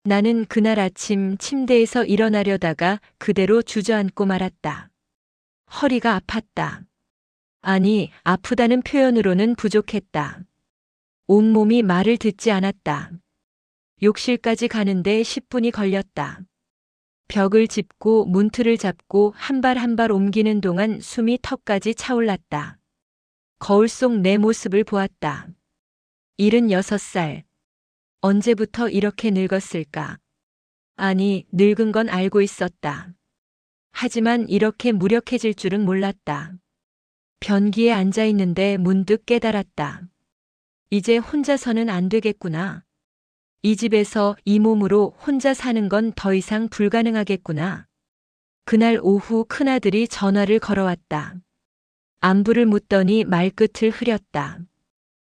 나는 그날 아침 침대에서 일어나려다가 그대로 주저앉고 말았다. 허리가 아팠다. 아니, 아프다는 표현으로는 부족했다. 온몸이 말을 듣지 않았다. 욕실까지 가는데 10분이 걸렸다. 벽을 짚고 문틀을 잡고 한 발 한 발 옮기는 동안 숨이 턱까지 차올랐다. 거울 속 내 모습을 보았다. 76살. 언제부터 이렇게 늙었을까? 아니, 늙은 건 알고 있었다. 하지만 이렇게 무력해질 줄은 몰랐다. 변기에 앉아 있는데 문득 깨달았다. 이제 혼자서는 안 되겠구나. 이 집에서 이 몸으로 혼자 사는 건 더 이상 불가능하겠구나. 그날 오후 큰아들이 전화를 걸어왔다. 안부를 묻더니 말끝을 흐렸다.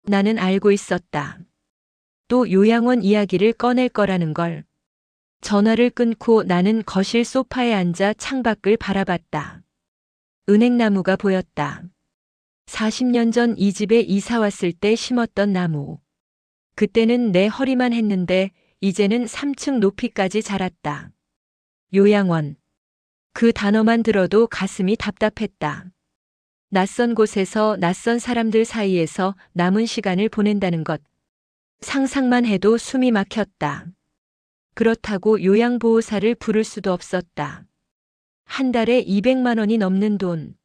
나는 알고 있었다. 또 요양원 이야기를 꺼낼 거라는 걸. 전화를 끊고 나는 거실 소파에 앉아 창밖을 바라봤다. 은행나무가 보였다. 40년 전 이 집에 이사 왔을 때 심었던 나무. 그때는 내 허리만 했는데 이제는 3층 높이까지 자랐다. 요양원. 그 단어만 들어도 가슴이 답답했다. 낯선 곳에서 낯선 사람들 사이에서 남은 시간을 보낸다는 것. 상상만 해도 숨이 막혔다. 그렇다고 요양보호사를 부를 수도 없었다. 한 달에 200만 원이 넘는 돈.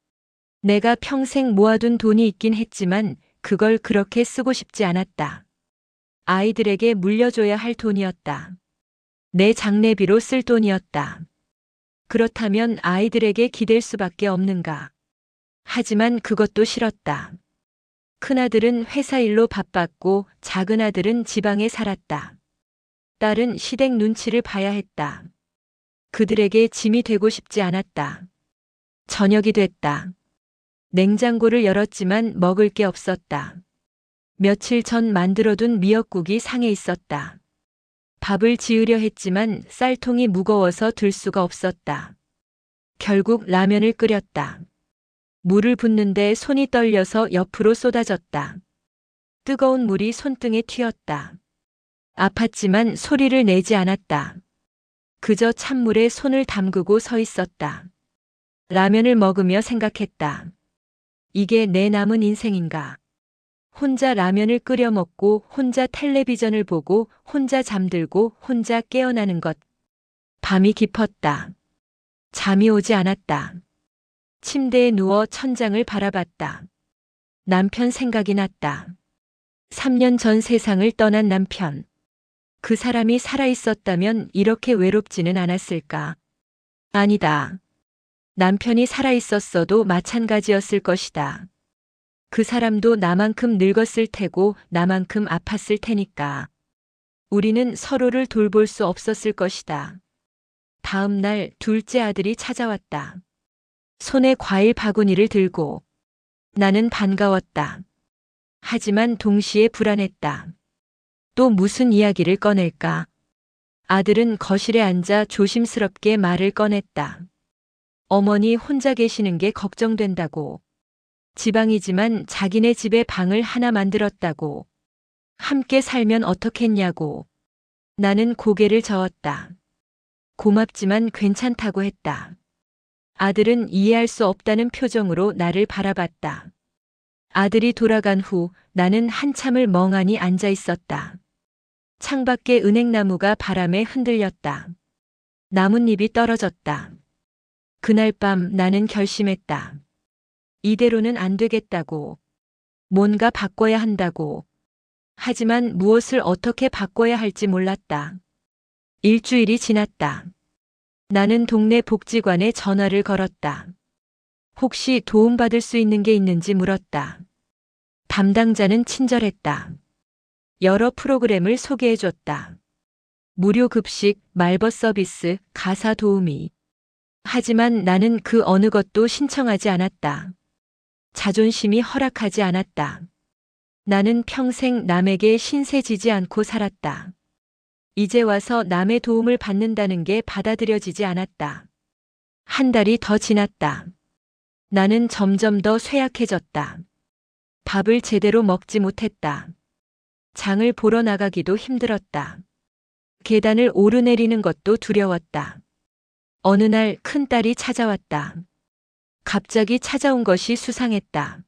내가 평생 모아둔 돈이 있긴 했지만 그걸 그렇게 쓰고 싶지 않았다. 아이들에게 물려줘야 할 돈이었다. 내 장례비로 쓸 돈이었다. 그렇다면 아이들에게 기댈 수밖에 없는가. 하지만 그것도 싫었다. 큰아들은 회사 일로 바빴고 작은아들은 지방에 살았다. 딸은 시댁 눈치를 봐야 했다. 그들에게 짐이 되고 싶지 않았다. 저녁이 됐다. 냉장고를 열었지만 먹을 게 없었다. 며칠 전 만들어둔 미역국이 상해 있었다. 밥을 지으려 했지만 쌀통이 무거워서 들 수가 없었다. 결국 라면을 끓였다. 물을 붓는데 손이 떨려서 옆으로 쏟아졌다. 뜨거운 물이 손등에 튀었다. 아팠지만 소리를 내지 않았다. 그저 찬물에 손을 담그고 서 있었다. 라면을 먹으며 생각했다. 이게 내 남은 인생인가? 혼자 라면을 끓여 먹고 혼자 텔레비전을 보고 혼자 잠들고 혼자 깨어나는 것. 밤이 깊었다. 잠이 오지 않았다. 침대에 누워 천장을 바라봤다. 남편 생각이 났다. 3년 전 세상을 떠난 남편. 그 사람이 살아있었다면 이렇게 외롭지는 않았을까? 아니다. 남편이 살아있었어도 마찬가지였을 것이다. 그 사람도 나만큼 늙었을 테고 나만큼 아팠을 테니까. 우리는 서로를 돌볼 수 없었을 것이다. 다음 날 둘째 아들이 찾아왔다. 손에 과일 바구니를 들고. 나는 반가웠다. 하지만 동시에 불안했다. 또 무슨 이야기를 꺼낼까? 아들은 거실에 앉아 조심스럽게 말을 꺼냈다. 어머니 혼자 계시는 게 걱정된다고. 지방이지만 자기네 집에 방을 하나 만들었다고. 함께 살면 어떻겠냐고. 나는 고개를 저었다. 고맙지만 괜찮다고 했다. 아들은 이해할 수 없다는 표정으로 나를 바라봤다. 아들이 돌아간 후 나는 한참을 멍하니 앉아 있었다. 창밖에 은행나무가 바람에 흔들렸다. 나뭇잎이 떨어졌다. 그날 밤 나는 결심했다. 이대로는 안 되겠다고. 뭔가 바꿔야 한다고. 하지만 무엇을 어떻게 바꿔야 할지 몰랐다. 일주일이 지났다. 나는 동네 복지관에 전화를 걸었다. 혹시 도움받을 수 있는 게 있는지 물었다. 담당자는 친절했다. 여러 프로그램을 소개해줬다. 무료 급식, 말벗 서비스, 가사 도우미. 하지만 나는 그 어느 것도 신청하지 않았다. 자존심이 허락하지 않았다. 나는 평생 남에게 신세지지 않고 살았다. 이제 와서 남의 도움을 받는다는 게 받아들여지지 않았다. 한 달이 더 지났다. 나는 점점 더 쇠약해졌다. 밥을 제대로 먹지 못했다. 장을 보러 나가기도 힘들었다. 계단을 오르내리는 것도 두려웠다. 어느 날 큰딸이 찾아왔다. 갑자기 찾아온 것이 수상했다.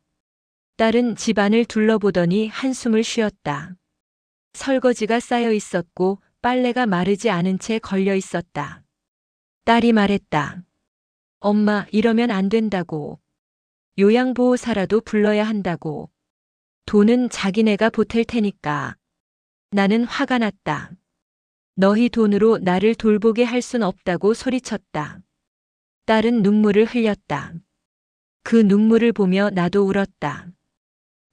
딸은 집안을 둘러보더니 한숨을 쉬었다. 설거지가 쌓여 있었고 빨래가 마르지 않은 채 걸려 있었다. 딸이 말했다. 엄마, 이러면 안 된다고. 요양보호사라도 불러야 한다고. 돈은 자기네가 보탤 테니까. 나는 화가 났다. 너희 돈으로 나를 돌보게 할 순 없다고 소리쳤다. 딸은 눈물을 흘렸다. 그 눈물을 보며 나도 울었다.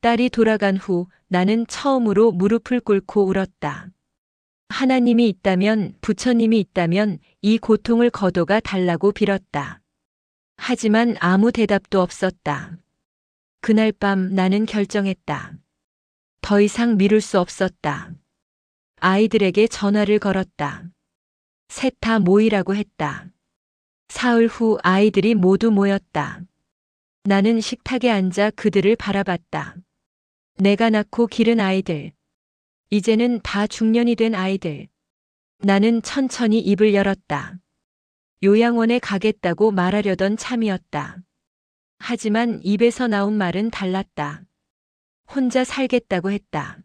딸이 돌아간 후 나는 처음으로 무릎을 꿇고 울었다. 하나님이 있다면, 부처님이 있다면 이 고통을 거둬가 달라고 빌었다. 하지만 아무 대답도 없었다. 그날 밤 나는 결정했다. 더 이상 미룰 수 없었다. 아이들에게 전화를 걸었다. 셋 다 모이라고 했다. 사흘 후 아이들이 모두 모였다. 나는 식탁에 앉아 그들을 바라봤다. 내가 낳고 기른 아이들. 이제는 다 중년이 된 아이들. 나는 천천히 입을 열었다. 요양원에 가겠다고 말하려던 참이었다. 하지만 입에서 나온 말은 달랐다. 혼자 살겠다고 했다.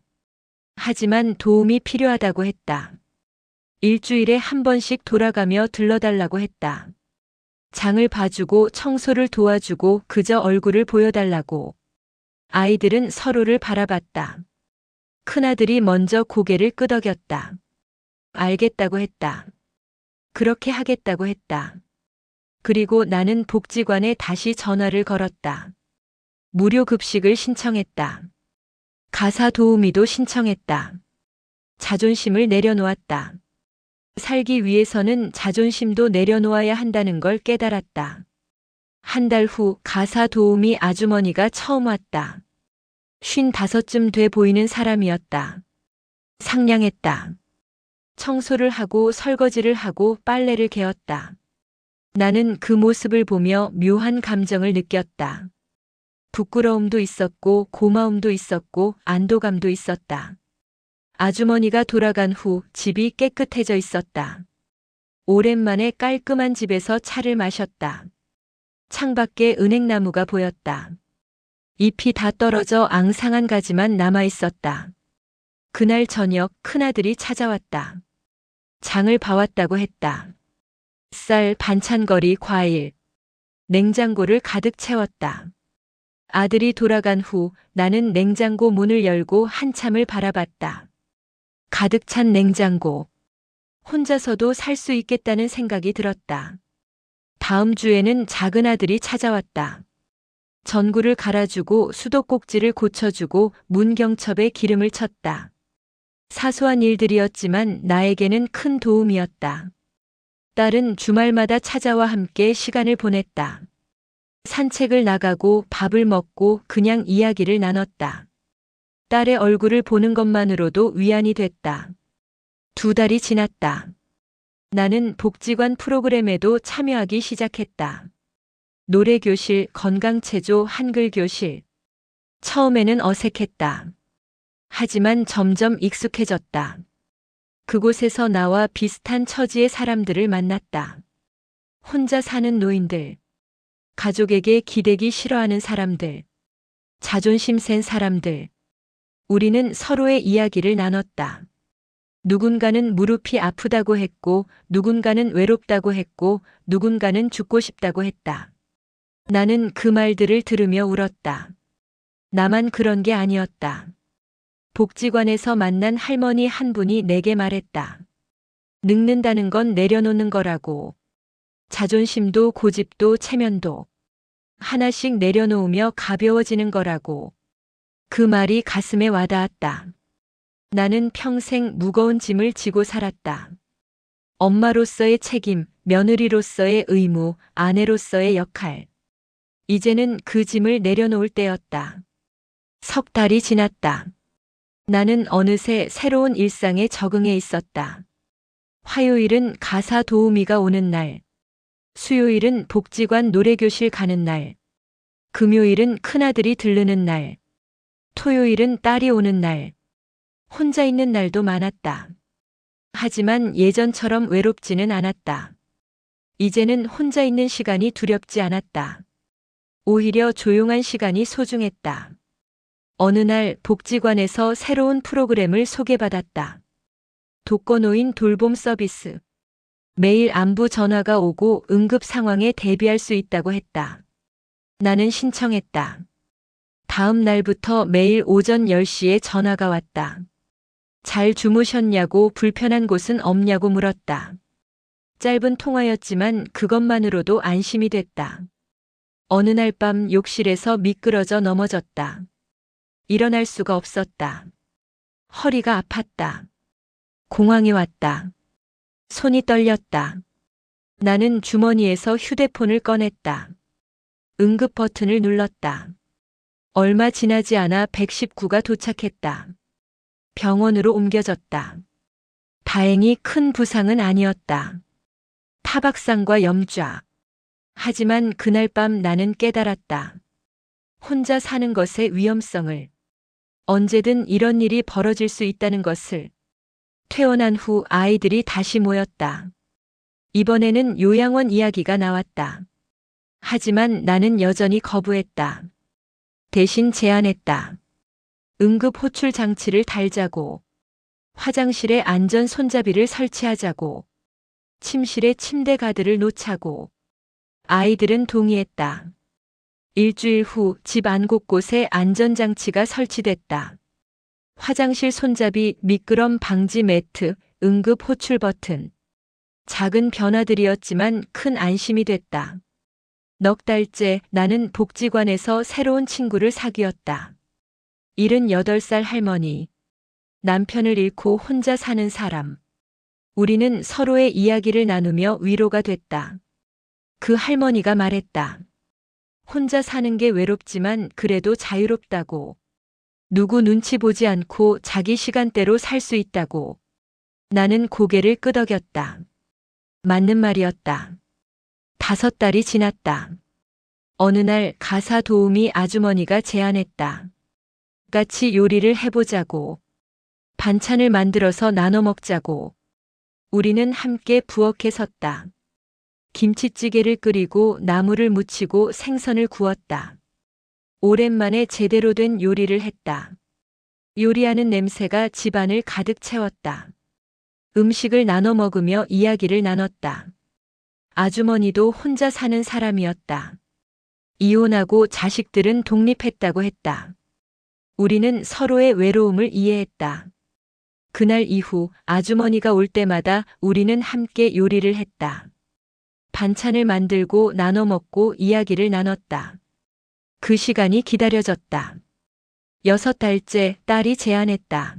하지만 도움이 필요하다고 했다. 일주일에 한 번씩 돌아가며 들러달라고 했다. 장을 봐주고 청소를 도와주고 그저 얼굴을 보여달라고. 아이들은 서로를 바라봤다. 큰아들이 먼저 고개를 끄덕였다. 알겠다고 했다. 그렇게 하겠다고 했다. 그리고 나는 복지관에 다시 전화를 걸었다. 무료 급식을 신청했다. 가사 도우미도 신청했다. 자존심을 내려놓았다. 살기 위해서는 자존심도 내려놓아야 한다는 걸 깨달았다. 한 달 후 가사 도우미 아주머니가 처음 왔다. 55쯤 돼 보이는 사람이었다. 상냥했다. 청소를 하고 설거지를 하고 빨래를 개었다. 나는 그 모습을 보며 묘한 감정을 느꼈다. 부끄러움도 있었고 고마움도 있었고 안도감도 있었다. 아주머니가 돌아간 후 집이 깨끗해져 있었다. 오랜만에 깔끔한 집에서 차를 마셨다. 창밖에 은행나무가 보였다. 잎이 다 떨어져 앙상한 가지만 남아 있었다. 그날 저녁 큰아들이 찾아왔다. 장을 봐왔다고 했다. 쌀, 반찬거리, 과일, 냉장고를 가득 채웠다. 아들이 돌아간 후 나는 냉장고 문을 열고 한참을 바라봤다. 가득 찬 냉장고. 혼자서도 살 수 있겠다는 생각이 들었다. 다음 주에는 작은 아들이 찾아왔다. 전구를 갈아주고 수도꼭지를 고쳐주고 문경첩에 기름을 쳤다. 사소한 일들이었지만 나에게는 큰 도움이었다. 딸은 주말마다 찾아와 함께 시간을 보냈다. 산책을 나가고 밥을 먹고 그냥 이야기를 나눴다. 딸의 얼굴을 보는 것만으로도 위안이 됐다. 2달이 지났다. 나는 복지관 프로그램에도 참여하기 시작했다. 노래교실, 건강체조, 한글교실. 처음에는 어색했다. 하지만 점점 익숙해졌다. 그곳에서 나와 비슷한 처지의 사람들을 만났다. 혼자 사는 노인들, 가족에게 기대기 싫어하는 사람들, 자존심 센 사람들. 우리는 서로의 이야기를 나눴다. 누군가는 무릎이 아프다고 했고, 누군가는 외롭다고 했고, 누군가는 죽고 싶다고 했다. 나는 그 말들을 들으며 울었다. 나만 그런 게 아니었다. 복지관에서 만난 할머니 한 분이 내게 말했다. 늙는다는 건 내려놓는 거라고. 자존심도 고집도 체면도 하나씩 내려놓으며 가벼워지는 거라고. 그 말이 가슴에 와닿았다. 나는 평생 무거운 짐을 지고 살았다. 엄마로서의 책임, 며느리로서의 의무, 아내로서의 역할. 이제는 그 짐을 내려놓을 때였다. 3달이 지났다. 나는 어느새 새로운 일상에 적응해 있었다. 화요일은 가사 도우미가 오는 날. 수요일은 복지관 노래교실 가는 날. 금요일은 큰아들이 들르는 날. 토요일은 딸이 오는 날. 혼자 있는 날도 많았다. 하지만 예전처럼 외롭지는 않았다. 이제는 혼자 있는 시간이 두렵지 않았다. 오히려 조용한 시간이 소중했다. 어느 날 복지관에서 새로운 프로그램을 소개받았다. 독거노인 돌봄 서비스. 매일 안부 전화가 오고 응급 상황에 대비할 수 있다고 했다. 나는 신청했다. 다음 날부터 매일 오전 10시에 전화가 왔다. 잘 주무셨냐고, 불편한 곳은 없냐고 물었다. 짧은 통화였지만 그것만으로도 안심이 됐다. 어느 날 밤 욕실에서 미끄러져 넘어졌다. 일어날 수가 없었다. 허리가 아팠다. 공황이 왔다. 손이 떨렸다. 나는 주머니에서 휴대폰을 꺼냈다. 응급 버튼을 눌렀다. 얼마 지나지 않아 119가 도착했다. 병원으로 옮겨졌다. 다행히 큰 부상은 아니었다. 타박상과 염좌. 하지만 그날 밤 나는 깨달았다. 혼자 사는 것의 위험성을. 언제든 이런 일이 벌어질 수 있다는 것을. 퇴원한 후 아이들이 다시 모였다. 이번에는 요양원 이야기가 나왔다. 하지만 나는 여전히 거부했다. 대신 제안했다. 응급 호출 장치를 달자고. 화장실에 안전 손잡이를 설치하자고. 침실에 침대 가드를 놓자고. 아이들은 동의했다. 일주일 후 집 안 곳곳에 안전장치가 설치됐다. 화장실 손잡이, 미끄럼 방지 매트, 응급 호출 버튼. 작은 변화들이었지만 큰 안심이 됐다. 넉 달째 나는 복지관에서 새로운 친구를 사귀었다. 78살 할머니. 남편을 잃고 혼자 사는 사람. 우리는 서로의 이야기를 나누며 위로가 됐다. 그 할머니가 말했다. 혼자 사는 게 외롭지만 그래도 자유롭다고. 누구 눈치 보지 않고 자기 시간대로 살 수 있다고. 나는 고개를 끄덕였다. 맞는 말이었다. 5달이 지났다. 어느 날 가사 도우미 아주머니가 제안했다. 같이 요리를 해보자고. 반찬을 만들어서 나눠 먹자고. 우리는 함께 부엌에 섰다. 김치찌개를 끓이고 나물을 무치고 생선을 구웠다. 오랜만에 제대로 된 요리를 했다. 요리하는 냄새가 집안을 가득 채웠다. 음식을 나눠 먹으며 이야기를 나눴다. 아주머니도 혼자 사는 사람이었다. 이혼하고 자식들은 독립했다고 했다. 우리는 서로의 외로움을 이해했다. 그날 이후 아주머니가 올 때마다 우리는 함께 요리를 했다. 반찬을 만들고 나눠 먹고 이야기를 나눴다. 그 시간이 기다려졌다. 6달째 딸이 제안했다.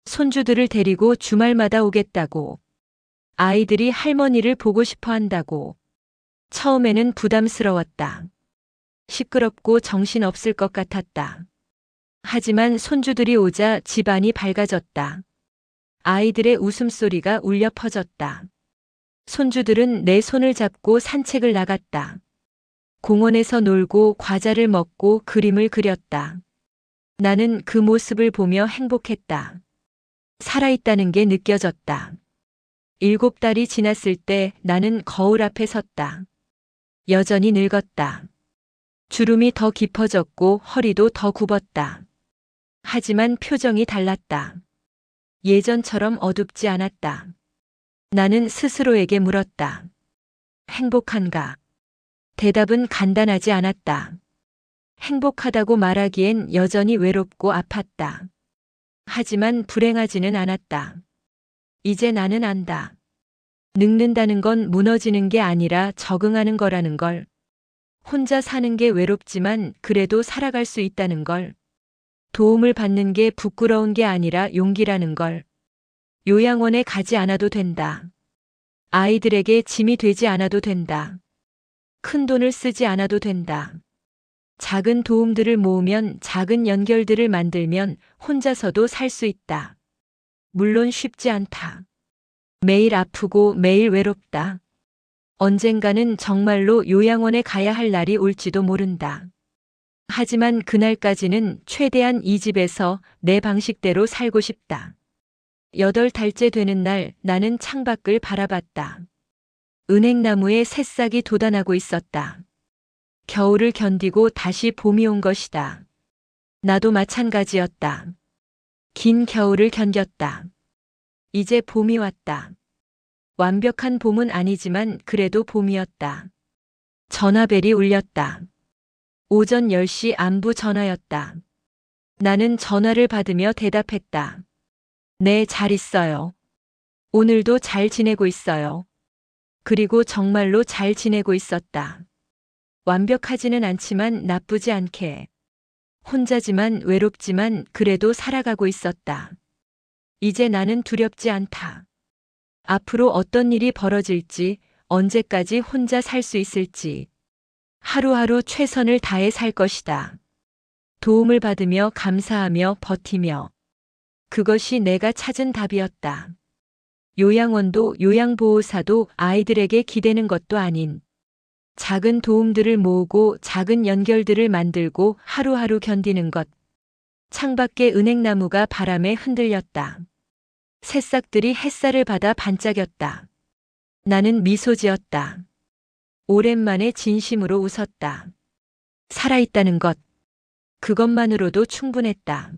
손주들을 데리고 주말마다 오겠다고. 아이들이 할머니를 보고 싶어 한다고. 처음에는 부담스러웠다. 시끄럽고 정신없을 것 같았다. 하지만 손주들이 오자 집안이 밝아졌다. 아이들의 웃음소리가 울려 퍼졌다. 손주들은 내 손을 잡고 산책을 나갔다. 공원에서 놀고 과자를 먹고 그림을 그렸다. 나는 그 모습을 보며 행복했다. 살아있다는 게 느껴졌다. 7달이 지났을 때 나는 거울 앞에 섰다. 여전히 늙었다. 주름이 더 깊어졌고 허리도 더 굽었다. 하지만 표정이 달랐다. 예전처럼 어둡지 않았다. 나는 스스로에게 물었다. 행복한가? 대답은 간단하지 않았다. 행복하다고 말하기엔 여전히 외롭고 아팠다. 하지만 불행하지는 않았다. 이제 나는 안다. 늙는다는 건 무너지는 게 아니라 적응하는 거라는 걸. 혼자 사는 게 외롭지만 그래도 살아갈 수 있다는 걸. 도움을 받는 게 부끄러운 게 아니라 용기라는 걸. 요양원에 가지 않아도 된다. 아이들에게 짐이 되지 않아도 된다. 큰 돈을 쓰지 않아도 된다. 작은 도움들을 모으면, 작은 연결들을 만들면 혼자서도 살 수 있다. 물론 쉽지 않다. 매일 아프고 매일 외롭다. 언젠가는 정말로 요양원에 가야 할 날이 올지도 모른다. 하지만 그날까지는 최대한 이 집에서 내 방식대로 살고 싶다. 8달째 되는 날 나는 창밖을 바라봤다. 은행나무에 새싹이 돋아나고 있었다. 겨울을 견디고 다시 봄이 온 것이다. 나도 마찬가지였다. 긴 겨울을 견뎠다. 이제 봄이 왔다. 완벽한 봄은 아니지만 그래도 봄이었다. 전화벨이 울렸다. 오전 10시 안부 전화였다. 나는 전화를 받으며 대답했다. 네, 잘 있어요. 오늘도 잘 지내고 있어요. 그리고 정말로 잘 지내고 있었다. 완벽하지는 않지만 나쁘지 않게. 혼자지만 외롭지만 그래도 살아가고 있었다. 이제 나는 두렵지 않다. 앞으로 어떤 일이 벌어질지, 언제까지 혼자 살 수 있을지. 하루하루 최선을 다해 살 것이다. 도움을 받으며 감사하며 버티며. 그것이 내가 찾은 답이었다. 요양원도 요양보호사도 아이들에게 기대는 것도 아닌 작은 도움들을 모으고 작은 연결들을 만들고 하루하루 견디는 것. 창밖에 은행나무가 바람에 흔들렸다. 새싹들이 햇살을 받아 반짝였다. 나는 미소 지었다. 오랜만에 진심으로 웃었다. 살아있다는 것. 그것만으로도 충분했다.